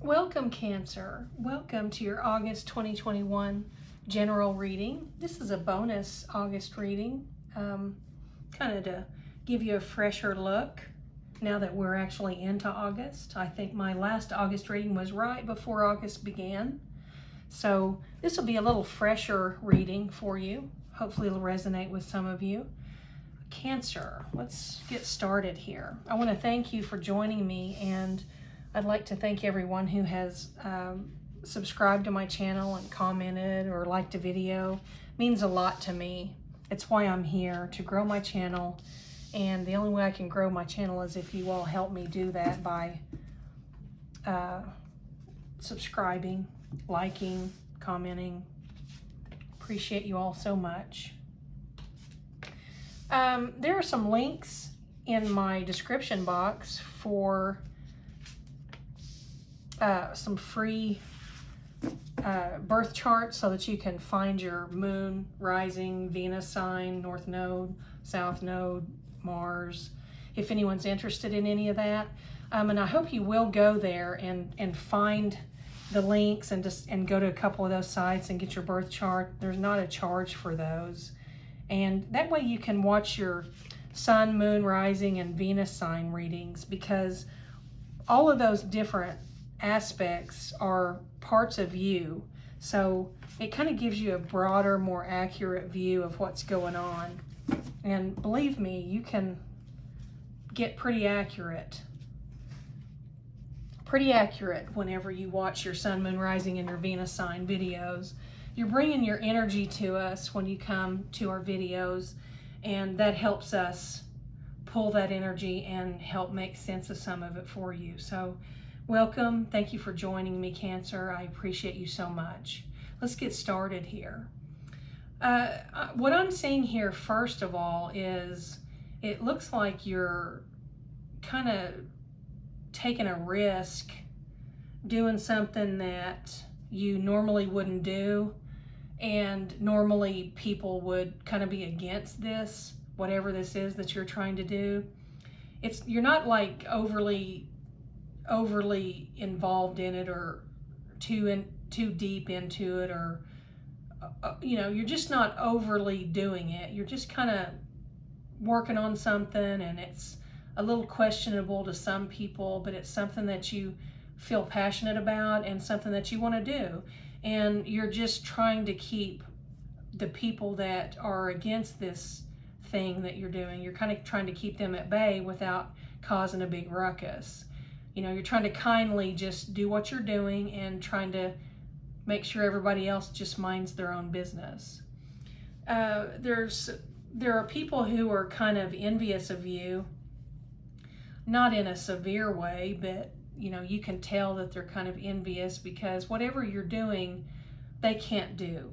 Welcome, Cancer. Welcome to your August 2021 general reading. This is a bonus August reading, kind of to give you a fresher look now that we're actually into August. I think my last August reading was right before August began. So this will be a little fresher reading for you. Hopefully it'll resonate with some of you. Cancer, let's get started here. I want to thank you for joining me, and I'd like to thank everyone who has subscribed to my channel and commented or liked a video. It means a lot to me. It's why I'm here, to grow my channel. And the only way I can grow my channel is if you all help me do that by subscribing, liking, commenting. Appreciate you all so much. There are some links in my description box for some free birth charts so that you can find your moon, rising, Venus sign, North Node, South Node, Mars, if anyone's interested in any of that. And I hope you will go there and find the links and go to a couple of those sites and get your birth chart. There's not a charge for those. And that way you can watch your sun, moon, rising, and Venus sign readings, because all of those different aspects are parts of you. So it kind of gives you a broader, more accurate view of what's going on. And believe me, you can get pretty accurate whenever you watch your sun, moon, rising, and your Venus sign videos. You're bringing your energy to us when you come to our videos, and that helps us pull that energy and help make sense of some of it for you. So welcome. Thank you for joining me, Cancer. I appreciate you so much. Let's get started here. What I'm seeing here, first of all, is it looks like you're kind of taking a risk, doing something that you normally wouldn't do, and normally people would kind of be against this, whatever this is that you're trying to do. You're not like overly involved in it or too deep into it, or you're just not overly doing it. You're just kind of working on something, and it's a little questionable to some people, but it's something that you feel passionate about and something that you want to do. And you're just trying to keep the people that are against this thing that you're doing, you're kind of trying to keep them at bay without causing a big ruckus. You're trying to kindly just do what you're doing and trying to make sure everybody else just minds their own business. There are people who are kind of envious of you, not in a severe way, but you can tell that they're kind of envious because whatever you're doing, they can't do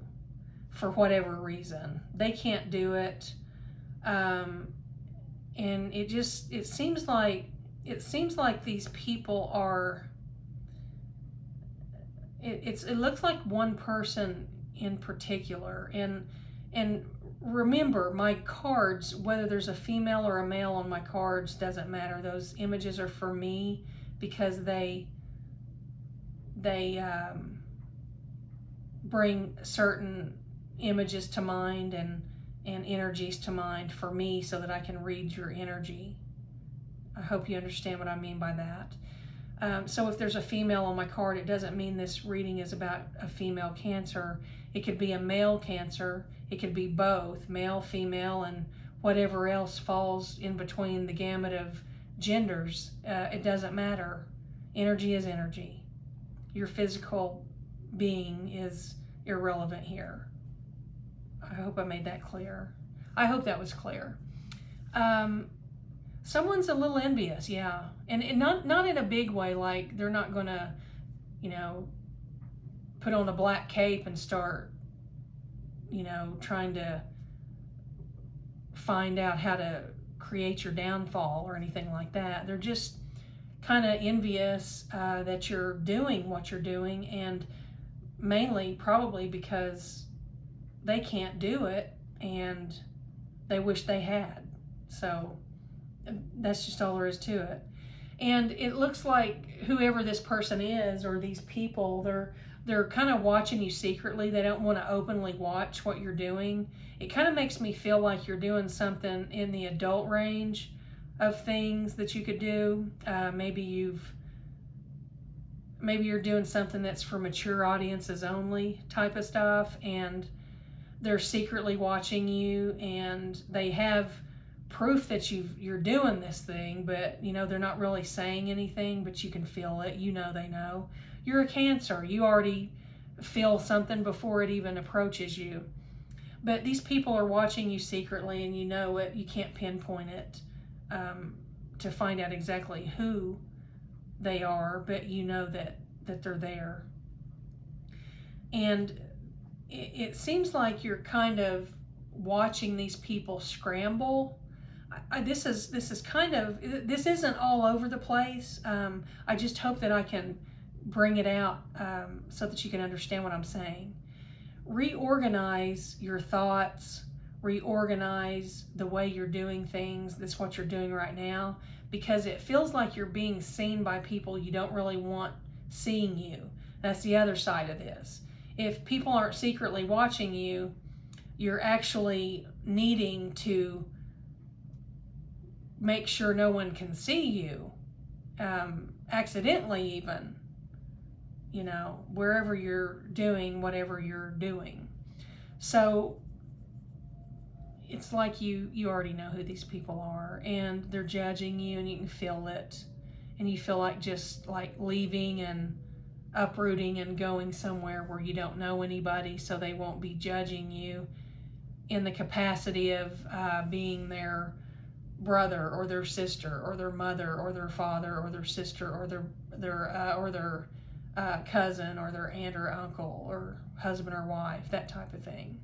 for whatever reason. They can't do it. And it seems like these people are, it looks like one person in particular. And remember, my cards, whether there's a female or a male on my cards, doesn't matter. Those images are for me because they bring certain images to mind and energies to mind for me so that I can read your energy. I hope you understand what I mean by that. So if there's a female on my card, it doesn't mean this reading is about a female Cancer. It could be a male Cancer. It could be both, male, female, and whatever else falls in between the gamut of genders. It doesn't matter. Energy is energy. Your physical being is irrelevant here. I hope I made that clear. I hope that was clear. Someone's a little envious, yeah. And not in a big way, like they're not gonna, put on a black cape and start, trying to find out how to create your downfall or anything like that. They're just kind of envious that you're doing what you're doing, and mainly probably because they can't do it and they wish they had. So that's just all there is to it. And it looks like whoever this person is, or these people, they're kind of watching you secretly. They don't want to openly watch what you're doing. It kind of makes me feel like you're doing something in the adult range of things that you could do. Maybe you're doing something that's for mature audiences only type of stuff, and they're secretly watching you, and they have proof that you're doing this thing, but they're not really saying anything, but you can feel it. They know. You're a Cancer. You already feel something before it even approaches you. But these people are watching you secretly, and you know it. You can't pinpoint it to find out exactly who they are, but you know that they're there. And it seems like you're kind of watching these people scramble. This isn't all over the place. I just hope that I can bring it out so that you can understand what I'm saying. Reorganize your thoughts, reorganize the way you're doing things. That's what you're doing right now, because it feels like you're being seen by people you don't really want seeing you. That's the other side of this. If people aren't secretly watching you, you're actually needing to make sure no one can see you, accidentally even, wherever you're doing whatever you're doing. So it's like you already know who these people are, and they're judging you, and you can feel it, and you feel like just like leaving and uprooting and going somewhere where you don't know anybody, so they won't be judging you in the capacity of being their brother or their sister or their mother or their father or their sister or their cousin or their aunt or uncle or husband or wife, that type of thing.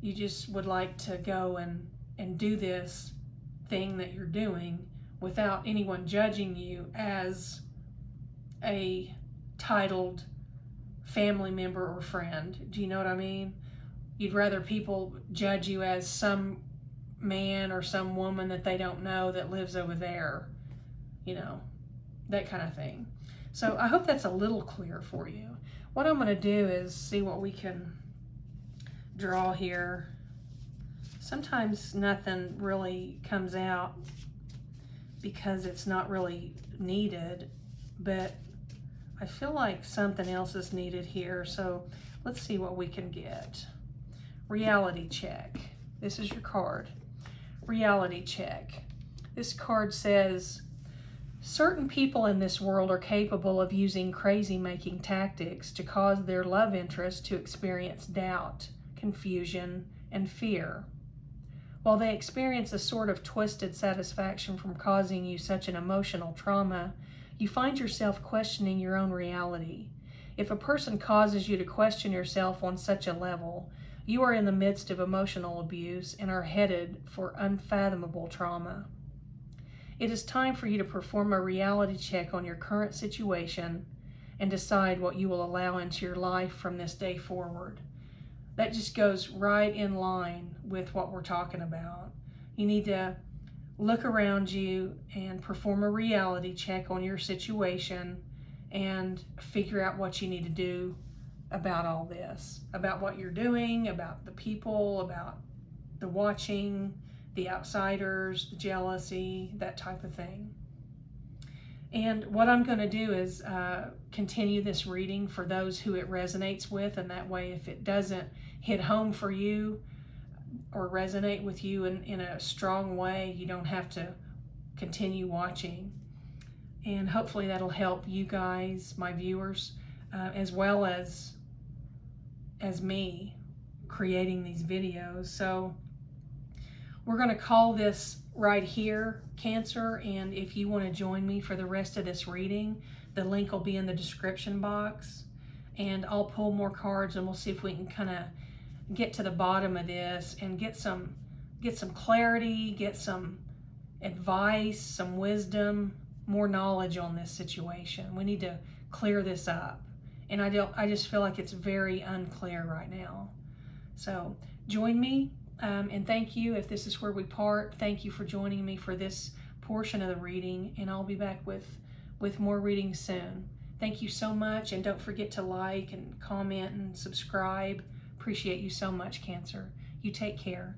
You just would like to go and do this thing that you're doing without anyone judging you as a titled family member or friend. Do you know what I mean? You'd rather people judge you as some man or some woman that they don't know that lives over there, that kind of thing. So I hope that's a little clear for you. What I'm going to do is see what we can draw here. Sometimes nothing really comes out because it's not really needed, but I feel like something else is needed here. So let's see what we can get. Reality check. This is your card. Reality check. This card says, certain people in this world are capable of using crazy-making tactics to cause their love interest to experience doubt, confusion, and fear. While they experience a sort of twisted satisfaction from causing you such an emotional trauma, you find yourself questioning your own reality. If a person causes you to question yourself on such a level, you are in the midst of emotional abuse and are headed for unfathomable trauma. It is time for you to perform a reality check on your current situation and decide what you will allow into your life from this day forward. That just goes right in line with what we're talking about. You need to look around you and perform a reality check on your situation and figure out what you need to do about all this, about what you're doing, about the people, about the watching, the outsiders, the jealousy, that type of thing. And what I'm going to do is continue this reading for those who it resonates with, and that way if it doesn't hit home for you or resonate with you in a strong way, you don't have to continue watching. And hopefully that'll help you guys, my viewers, as well as me creating these videos. So we're going to call this right here Cancer, and if you want to join me for the rest of this reading, the link will be in the description box, and I'll pull more cards and we'll see if we can kind of get to the bottom of this and get some clarity, get some advice, some wisdom, more knowledge on this situation. We need to clear this up, and I just feel like it's very unclear right now. So join me, and thank you. If this is where we part, thank you for joining me for this portion of the reading, and I'll be back with more readings soon. Thank you so much, and don't forget to like and comment and subscribe. Appreciate you so much, Cancer. You take care.